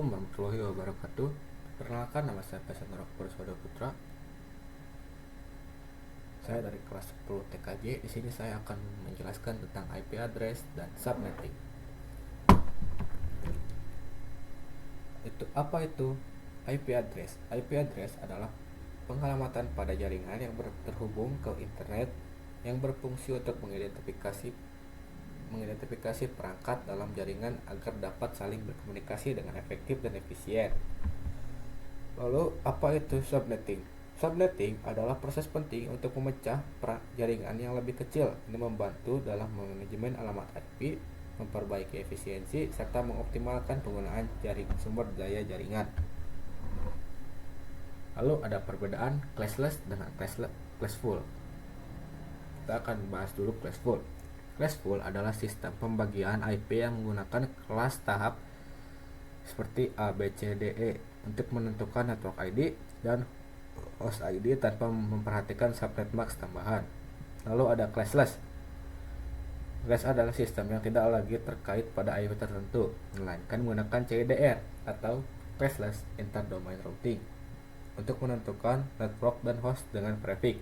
Assalamualaikum warahmatullahi wabarakatuh. Perkenalkan, nama saya Faisal Putra Putra. Saya dari kelas 10 TKJ. Di sini saya akan menjelaskan tentang IP address dan subnetting. Apa itu IP address? IP address adalah pengalamatan pada jaringan yang terhubung ke internet yang berfungsi untuk mengidentifikasi perangkat dalam jaringan agar dapat saling berkomunikasi dengan efektif dan efisien. Lalu, apa itu subnetting? Subnetting adalah proses penting untuk memecah jaringan yang lebih kecil. Ini membantu dalam manajemen alamat IP, memperbaiki efisiensi, serta mengoptimalkan penggunaan sumber daya jaringan. Lalu ada perbedaan classless dengan classful. Kita akan bahas dulu classful. Classful adalah sistem pembagian IP yang menggunakan kelas tahap seperti A, B, C, D, E untuk menentukan network ID dan host ID tanpa memperhatikan subnet max tambahan. Lalu ada classless. Class adalah sistem yang tidak lagi terkait pada IP tertentu, melainkan menggunakan CIDR atau classless interdomain routing untuk menentukan network dan host dengan prefix.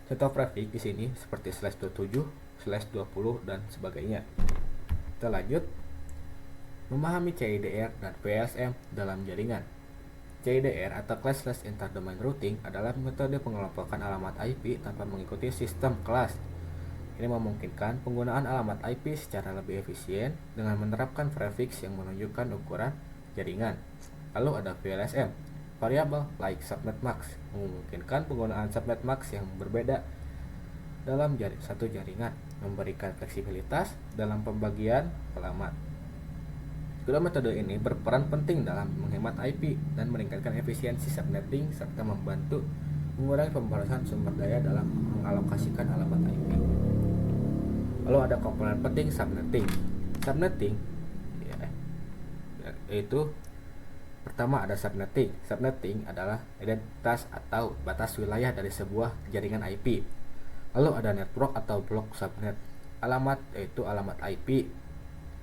Contoh prefix di sini seperti /27, /20 dan sebagainya. Kita lanjut. Memahami CIDR dan PSM dalam jaringan. CIDR atau Classless Interdomain Routing adalah metode pengelompokan alamat IP tanpa mengikuti sistem kelas. Ini memungkinkan penggunaan alamat IP secara lebih efisien dengan menerapkan prefix yang menunjukkan ukuran jaringan. Lalu ada VLSM, Variable Like Subnet Max, memungkinkan penggunaan subnet max yang berbeda dalam satu jaringan, memberikan fleksibilitas dalam pembagian alamat. Kedua metode ini berperan penting dalam menghemat IP dan meningkatkan efisiensi subnetting serta membantu mengurangi pemborosan sumber daya dalam mengalokasikan alamat IP. Lalu ada komponen penting subnetting. Subnetting yaitu pertama ada subnetting. Subnetting adalah identitas atau batas wilayah dari sebuah jaringan IP. Lalu ada network atau blok subnet. Alamat yaitu alamat IP,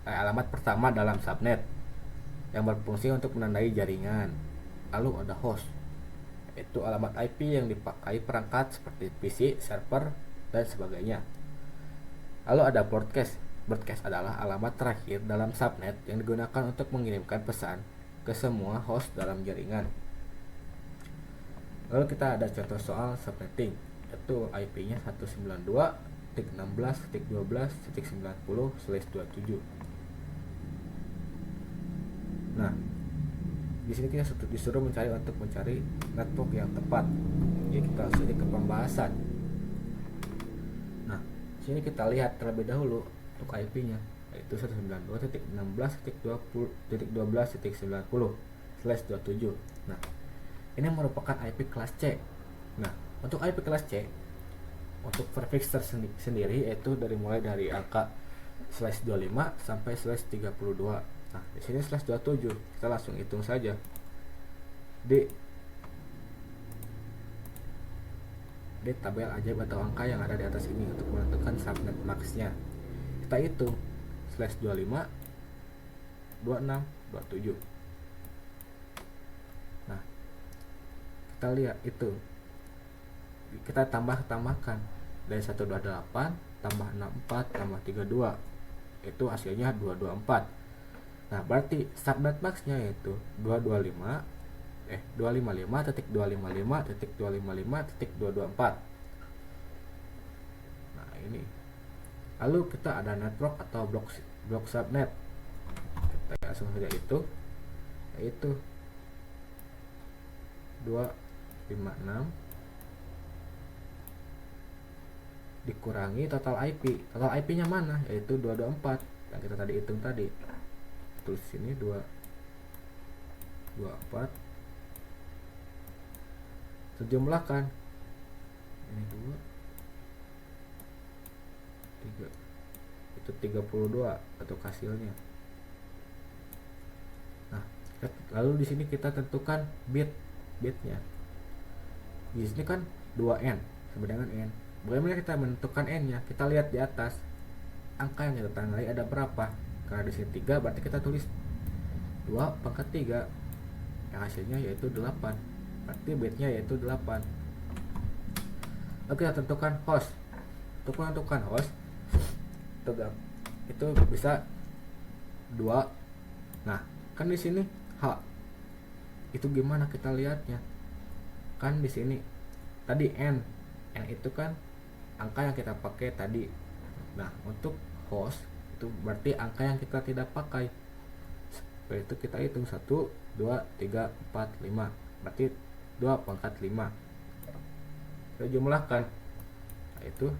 alamat pertama dalam subnet yang berfungsi untuk menandai jaringan. Lalu ada host, yaitu alamat IP yang dipakai perangkat seperti PC, server, dan sebagainya. Lalu ada broadcast. Broadcast adalah alamat terakhir dalam subnet yang digunakan untuk mengirimkan pesan ke semua host dalam jaringan. Lalu kita ada contoh soal subnetting, yaitu IP-nya 192.16.12.90/27. Nah, di sini kita disuruh mencari network yang tepat. Jadi kita langsung ke pembahasan. Nah, di sini kita lihat terlebih dahulu untuk IP-nya, yaitu 192.16.12.90/27. Nah, ini merupakan IP kelas C. Nah, untuk IP kelas C, untuk prefix sendiri yaitu mulai dari angka /25 sampai /32. Nah, di sini /27, kita langsung hitung saja. Di tabel ajaib atau angka yang ada di atas ini untuk menentukan subnet max-nya. Kita hitung /25, 26, 27. Nah, kita lihat itu. Kita tambahkan dari 128 tambah 64 tambah 32. Itu hasilnya 224. Nah, berarti subnet max-nya yaitu 255.255.255.224. Nah, ini. Lalu kita ada network atau blok subnet. Kita langsung saja itu, yaitu 256 dikurangi total IP. Total IP-nya mana? Yaitu 224 yang kita tadi hitung tadi. Tulis sini 224. Sejumlahkan. Ini 2 3. Itu 32 untuk hasilnya. Nah, lalu di sini kita tentukan bitnya. Di sini kan 2N sama dengan N. Bagaimana kita menentukan N-nya? Kita lihat di atas angka yang kita tandai ada berapa. Karena di sini 3, berarti kita tulis 2 pangkat 3 yang hasilnya yaitu 8. Berarti bitnya yaitu 8. Lalu kita tentukan host. Untuk menentukan host itu bisa 2. Nah, kan di sini H. Itu gimana kita lihatnya? Kan di sini tadi N. N itu kan angka yang kita pakai tadi. Nah, untuk host itu berarti angka yang kita tidak pakai. Seperti itu kita hitung 1 2 3 4 5. Berarti 2 pangkat 5. Kita jumlahkan. Yaitu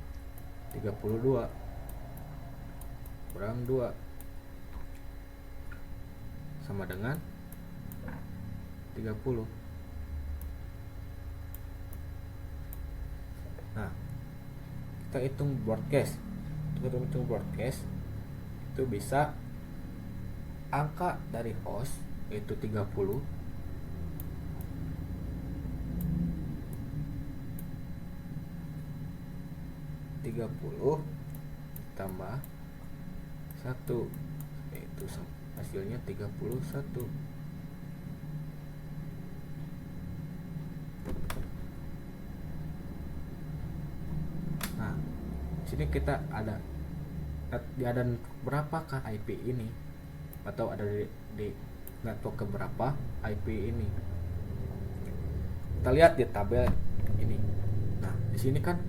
32 kurang 2 sama dengan 30. Nah, kita hitung broadcast. Kita hitung broadcast itu bisa angka dari host yaitu 30 tambah 1 yaitu hasilnya 31. Nah, sini kita ada berapakah IP ini atau ada di network keberapa IP ini. Kita lihat di tabel ini. Nah, di sini kan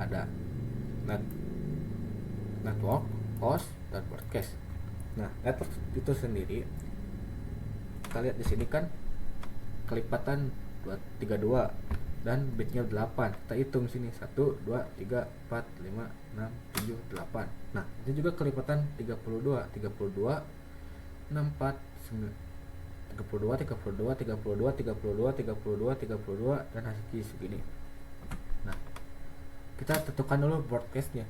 ada network, host, dan broadcast. Nah, network itu sendiri kita lihat di sini kan kelipatan 32 dan bitnya 8. Kita hitung sini 1 2 3 4 5 6 7 8. Nah, itu juga kelipatan 32 32 64 32 32 32 32 32 32 dan hasilnya segini. Nah, kita tentukan dulu broadcastnya.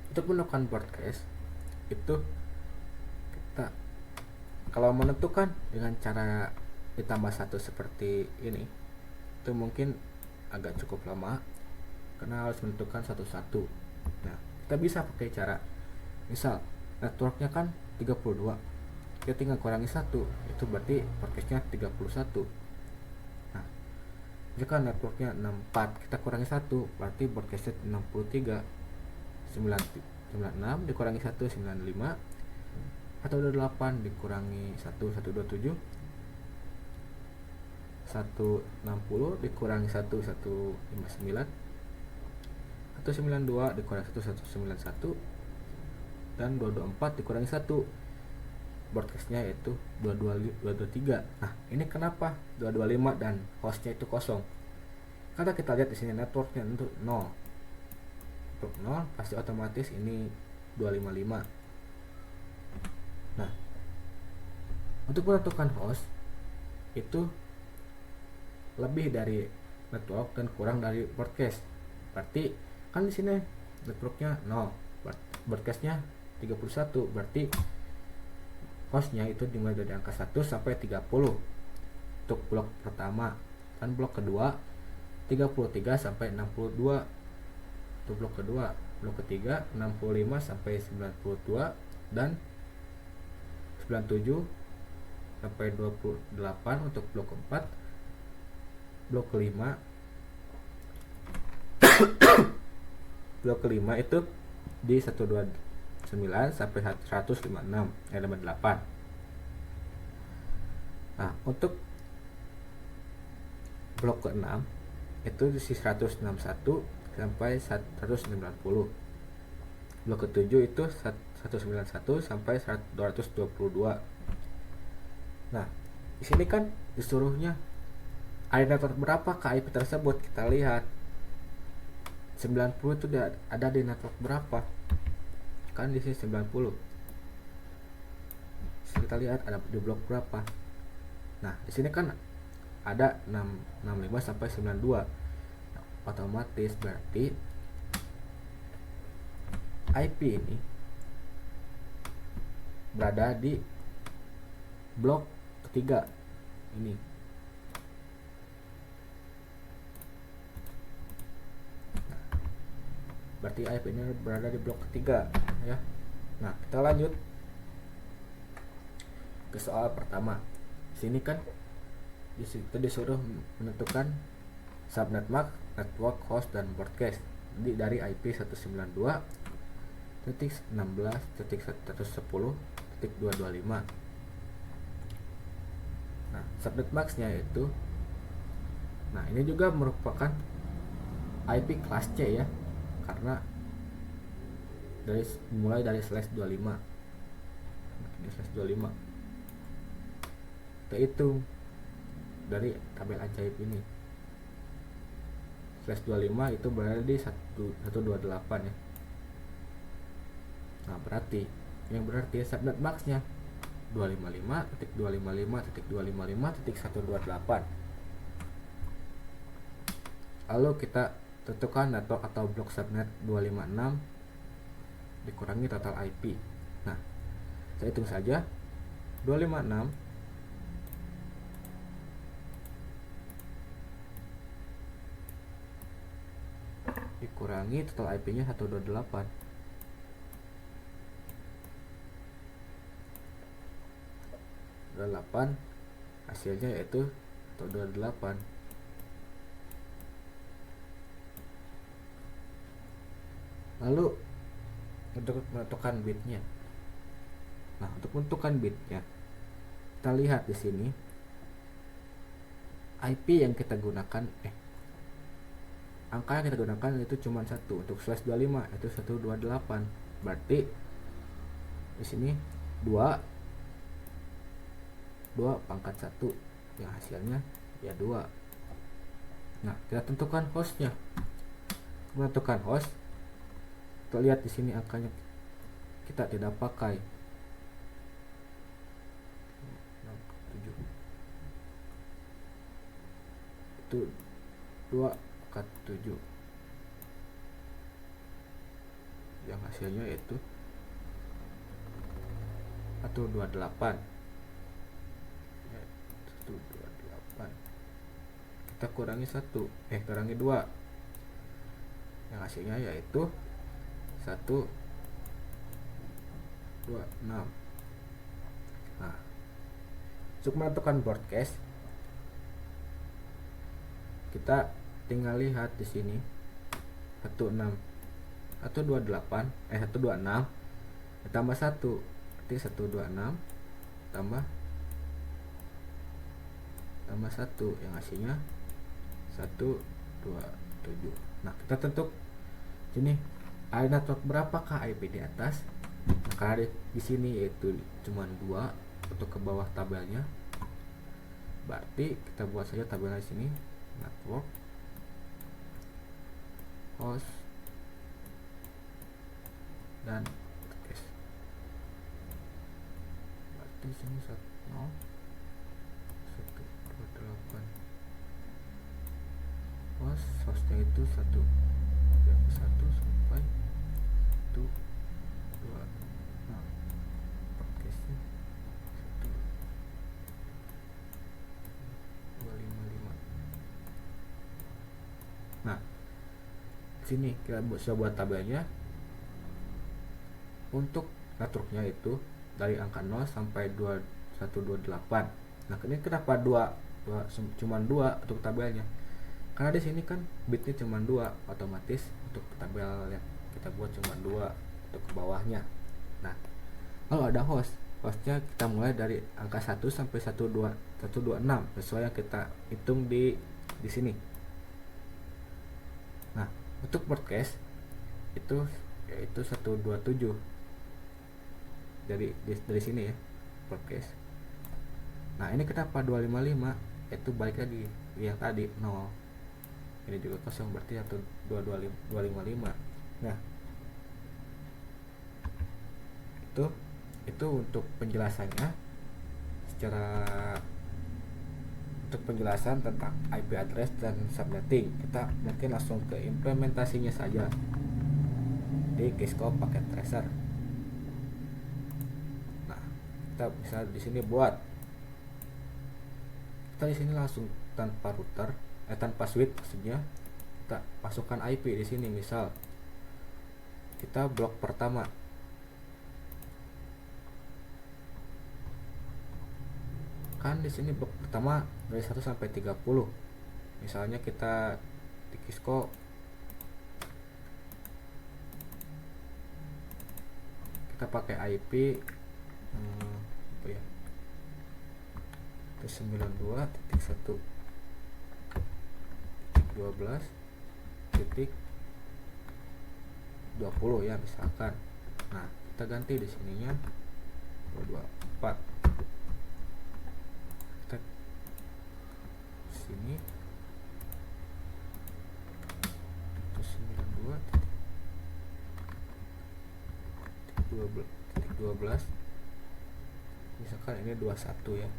Untuk menentukan broadcast itu kita kalau menentukan dengan cara ditambah 1 seperti ini itu mungkin agak cukup lama karena harus menentukan satu-satu. Nah, kita bisa pakai cara misal networknya kan 32, kita tinggal kurangi 1, itu berarti broadcastnya 31. Nah, jika networknya 64, kita kurangi 1, berarti broadcastnya 63. 96 dikurangi 1 95, atau 28 dikurangi 1 127, 160 dikurangi 1 159, atau 92 dikurangi 1 191, dan 224 dikurangi 1, broadcastnya yaitu 223. Nah, ini kenapa 225 dan hostnya itu kosong? Karena kita lihat di sini networknya untuk 0. Untuk 0 pasti otomatis ini 255. Nah, untuk menentukan host itu lebih dari network dan kurang dari broadcast. Berarti kan di sini networknya 0, broadcastnya 31, berarti hostnya itu dimulai dari angka 1 sampai 30 untuk blok pertama, dan blok kedua 33 sampai 62 untuk blok kedua. Blok ketiga 65 sampai 92 dan 97 sampai 28 untuk blok keempat. Blok kelima blok kelima itu di 129 sampai 156 elemen 8. Nah, untuk blok ke-6 itu di 161 sampai 190. Blok ke-7 itu 191 sampai 222. Nah, di sini kan disuruhnya ada network berapa ke IP tersebut. Kita lihat 90 itu ada di network berapa. Kan di sini 90. Kita lihat ada di blok berapa. Nah, di sini kan ada 665 sampai 92. Nah, otomatis berarti IP ini berada di blok ketiga ini. Nah, berarti IP ini berada di blok ketiga ya. Nah, kita lanjut ke soal pertama. Sini kan kita disuruh menentukan subnet MAC, network host, dan broadcast. Jadi dari IP 192.16.110.225. Nah, subnet MAC-nya itu, nah ini juga merupakan IP kelas C ya, karena mulai dari /25. Ini /25. Kita hitung dari tabel ajaib ini. /25 itu berada di 128 ya. Nah, berarti subnet max-nya 255.255.255.128. Lalu kita tentukan network atau blok subnet 256 dikurangi total IP. Nah, saya hitung saja 256 dikurangi total IP-nya 128. Hasilnya yaitu 128. Lalu untuk menentukan bitnya. Nah, untuk menentukan bitnya, kita lihat di sini IP yang kita gunakan, angka yang kita gunakan itu cuma satu. Untuk /25 itu 128. Berarti di sini 2 pangkat 1 yang hasilnya ya 2. Nah, kita tentukan hostnya. Menentukan host, kita lihat di sini angkanya kita tidak pakai. 7. Itu 2 pangkat 7. Yang hasilnya yaitu 128. 128. Kita kurangi 2. Yang hasilnya yaitu 126. Nah, untuk menentukan broadcast, kita tinggal lihat di sini 126 ditambah 1, berarti 126 tambah 1 yang hasilnya 127. Nah, kita tentuk sini ada network berapakah IP di atas. Nah, karena di sini yaitu cuma 2 untuk ke bawah tabelnya, berarti kita buat saja tabelnya di sini network host dan broadcast. Berarti sini 128. Hostnya itu 1 sampai 1, 2. Nah, broadcastnya 1,255. Nah, sini kita buat tabelnya. Untuk networknya itu dari angka 0 sampai 128. Nah, ini kenapa 2 cuma 2 untuk tabelnya? Karena di sini kan bitnya cuma 2, otomatis untuk tabel yang kita buat cuma 2 untuk ke bawahnya. Nah, kalau ada hostnya kita mulai dari angka 1 sampai 126 sesuai yang kita hitung di sini. Nah, untuk broadcast itu yaitu 127 dari sini ya, broadcast. Nah, ini kenapa 255? Itu balik lagi yang tadi 0. Ini juga kosong, berarti 255. Nah, itu untuk penjelasannya. Untuk penjelasan tentang IP address dan subnetting, kita mungkin langsung ke implementasinya saja di Keyscope paket tracer. Nah, kita bisa di sini kita di sini langsung tanpa switch maksudnya, kita masukkan IP di sini. Misal kita blok pertama, Kan di sini blok pertama dari 1 sampai 30. Misalnya kita di Kisco kita pakai IP apa ya? 92.1.12.20 ya misalkan. Nah, kita ganti di sininya 224. Kita sini 92.12 misalkan ini 21 ya.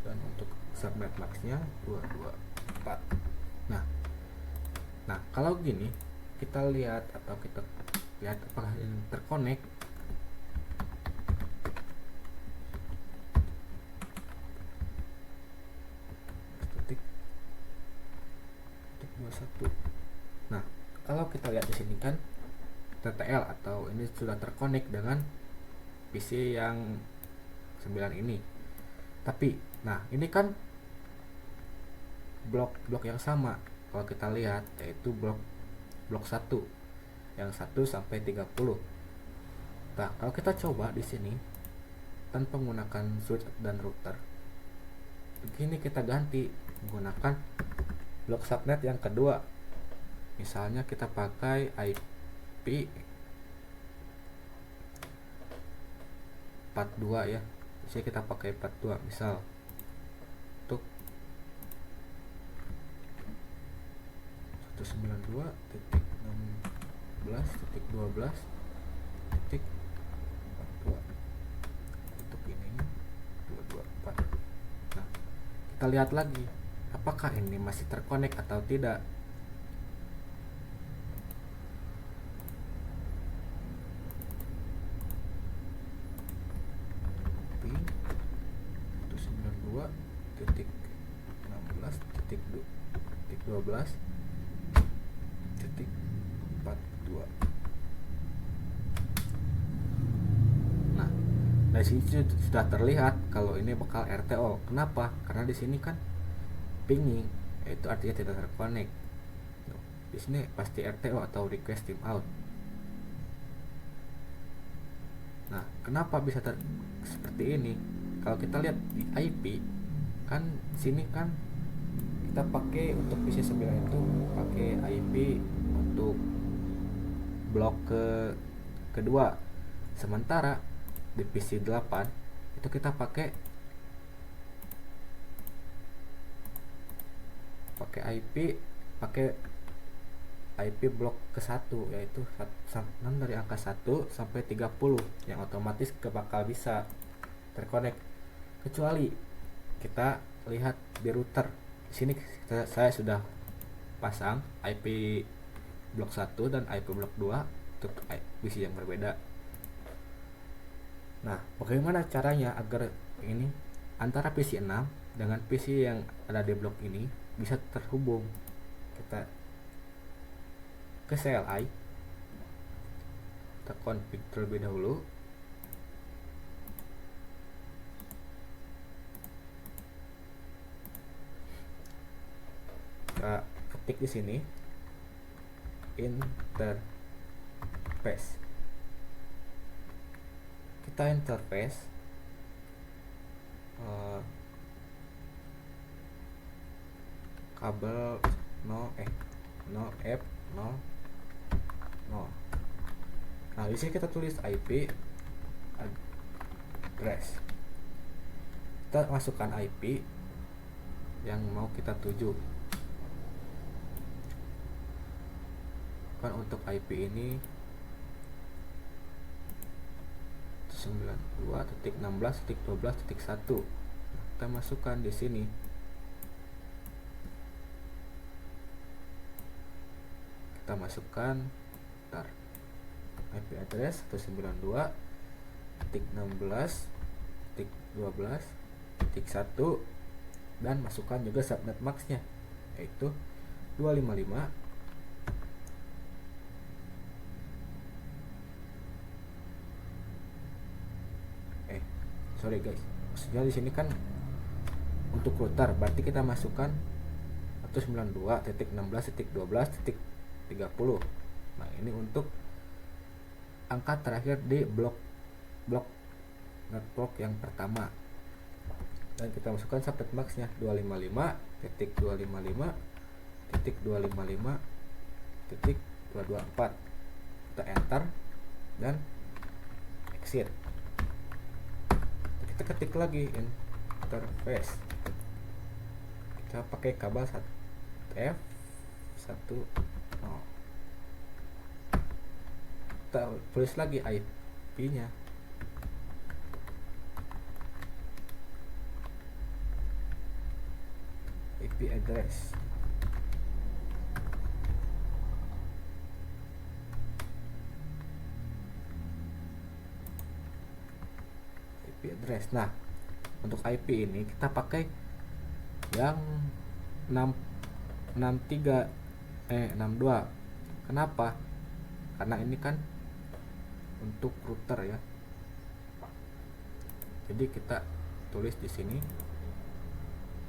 Dan untuk subnet maxnya 224. Nah, kalau gini kita lihat apakah ini terkonek. Titik 21. Nah, kalau kita lihat di sini kan TTL atau ini sudah terkonek dengan PC yang 9 ini. Tapi, nah ini kan blok yang sama. Kalau kita lihat yaitu blok 1 yang 1 sampai 30. Nah, kalau kita coba di sini tanpa menggunakan switch dan router, begini kita ganti menggunakan blok subnet yang kedua. Misalnya kita pakai IP 42 ya. Jadi kita pakai 42 misal untuk 192.16.12.42 untuk ininya 224. Nah, kita lihat lagi apakah ini masih terkonek atau tidak. Ping 192.16.12.42. Nah, dari sini sudah terlihat kalau ini bakal RTO. Kenapa? Karena di sini kan pinging, itu artinya tidak terkonek. Di sini pasti RTO atau request timeout. Nah, kenapa bisa seperti ini? Kalau kita lihat di IP kan sini kan kita pakai untuk PC 9 itu pakai IP untuk blok kedua. Sementara di PC 8 itu kita pakai IP blok ke-1 yaitu dari angka 1 sampai 30 yang otomatis bakal bisa terkonek, kecuali kita lihat di router. Di sini saya sudah pasang IP blok 1 dan IP blok 2 untuk PC yang berbeda. Nah, bagaimana caranya agar ini antara PC 6 dengan PC yang ada di blok ini bisa terhubung? Kita ke CLI, kita config terlebih dahulu. Kita ketik di sini interface. Kita interface kabel no F 0. Nah, di sini kita tulis IP address. Kita masukkan IP yang mau kita tuju. Kan untuk IP ini 92.16.12.1. Kita masukkan di sini. Kita masukkan IP address 192.16.12.1 dan masukkan juga subnet maxnya yaitu 255. sorry guys, maksudnya di sini kan untuk router berarti kita masukkan 192.16.12.30. Nah ini untuk angka terakhir di blok network yang pertama, dan kita masukkan subnet max-nya 255.255.255.224. Kita enter dan exit. Kita ketik lagi interface, kita pakai kabel F10. Kita tulis lagi IP-nya. IP address. IP address. Nah, untuk IP ini kita pakai yang 62. Kenapa? Karena ini kan untuk router ya. Jadi kita tulis di sini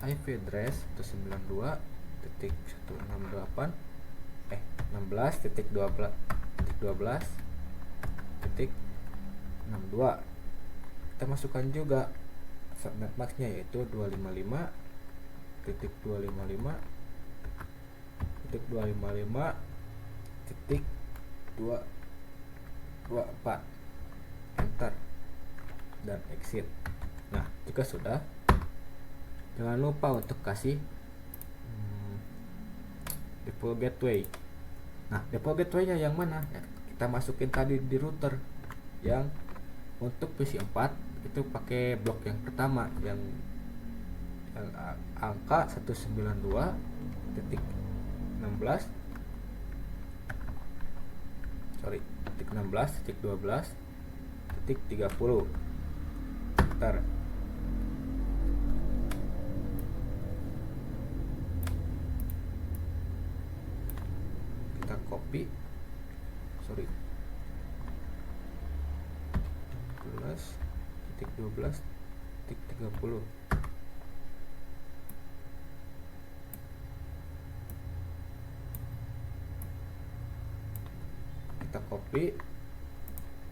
IP address 192.16.12.12.62. Kita masukkan juga subnet max-nya yaitu 255.255.224. Enter dan exit. Nah, jika sudah, jangan lupa untuk kasih default gateway. Nah, default gateway-nya yang mana? Ya, kita masukin tadi di router. Yang untuk PC 4 itu pakai blok yang pertama yang angka 192.16.12.30. Ntar kita copy, 12.12.30. Kita copy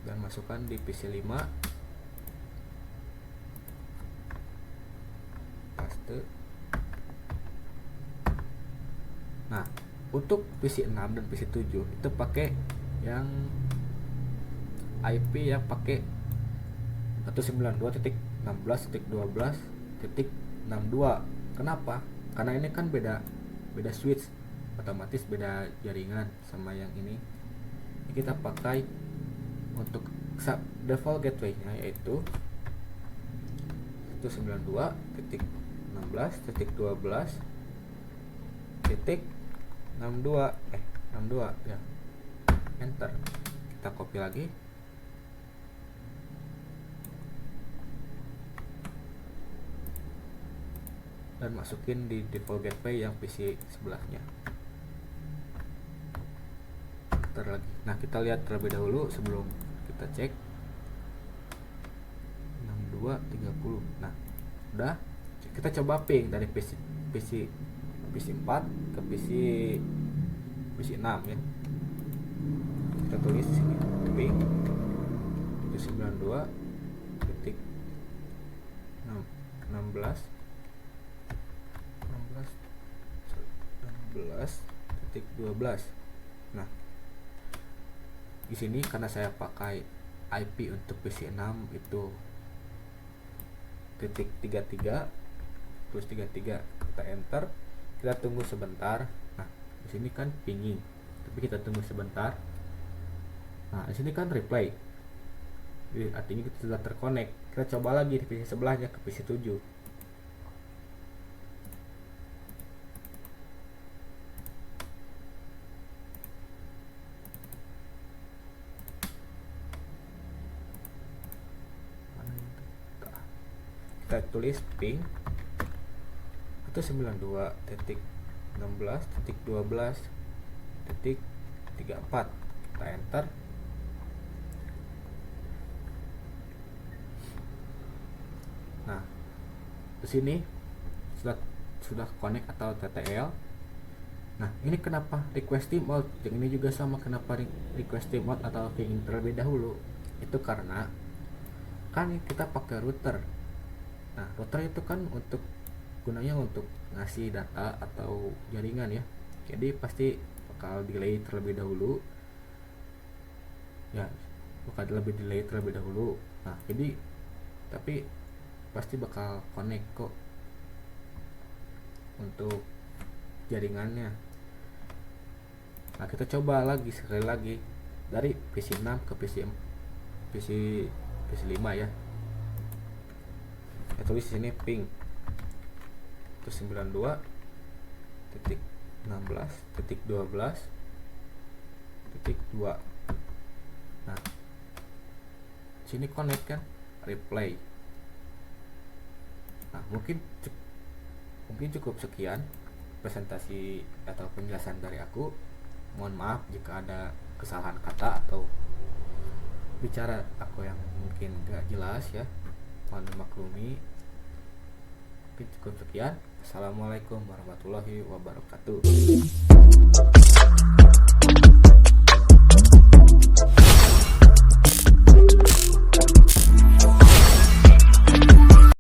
dan masukkan di PC 5, paste. Nah, untuk PC 6 dan PC 7 itu pakai yang IP yang pakai 192.16.12.62. Kenapa? Karena ini kan beda switch, otomatis beda jaringan sama yang ini. Ini kita pakai untuk default gateway-nya yaitu 192.16.12.62 ya. Enter. Kita copy lagi. Dan masukin di default gateway yang PC sebelahnya. Enter lagi. Nah, kita lihat terlebih dahulu sebelum kita cek 6230. Nah, udah. Kita coba ping dari PC 4 ke PC 6 ya. Kita tulis sini ping 192.16.12. Nah, di sini karena saya pakai IP untuk PC 6 itu .33 plus 33. Kita enter, kita tunggu sebentar. Nah, di sini kan pinging, tapi kita tunggu sebentar. Nah, di sini kan replay, jadi artinya kita sudah terkonek. Kita coba lagi di PC sebelahnya ke PC 7. Kita tulis ping 192.16.12.34. Kita enter. di sini sudah connect atau TTL. Nah, ini kenapa request timeout? Yang ini juga sama, kenapa request timeout atau pingin terlebih dahulu? Itu karena kan kita pakai router. Nah, router itu kan gunanya untuk ngasih data atau jaringan ya. Jadi pasti bakal delay terlebih dahulu. Ya, bakal delay terlebih dahulu. Nah, jadi tapi pasti bakal connect kok untuk jaringannya. Nah, kita coba sekali lagi dari PC 6 ke PC 5 ya. Saya tulis di sini ping 192.16.12.2. Nah, sini connect kan, replay. Nah, mungkin cukup sekian presentasi atau penjelasan dari aku. Mohon maaf jika ada kesalahan kata atau bicara aku yang mungkin gak jelas ya, mohon dimaklumi. Mungkin cukup sekian. Assalamualaikum warahmatullahi wabarakatuh.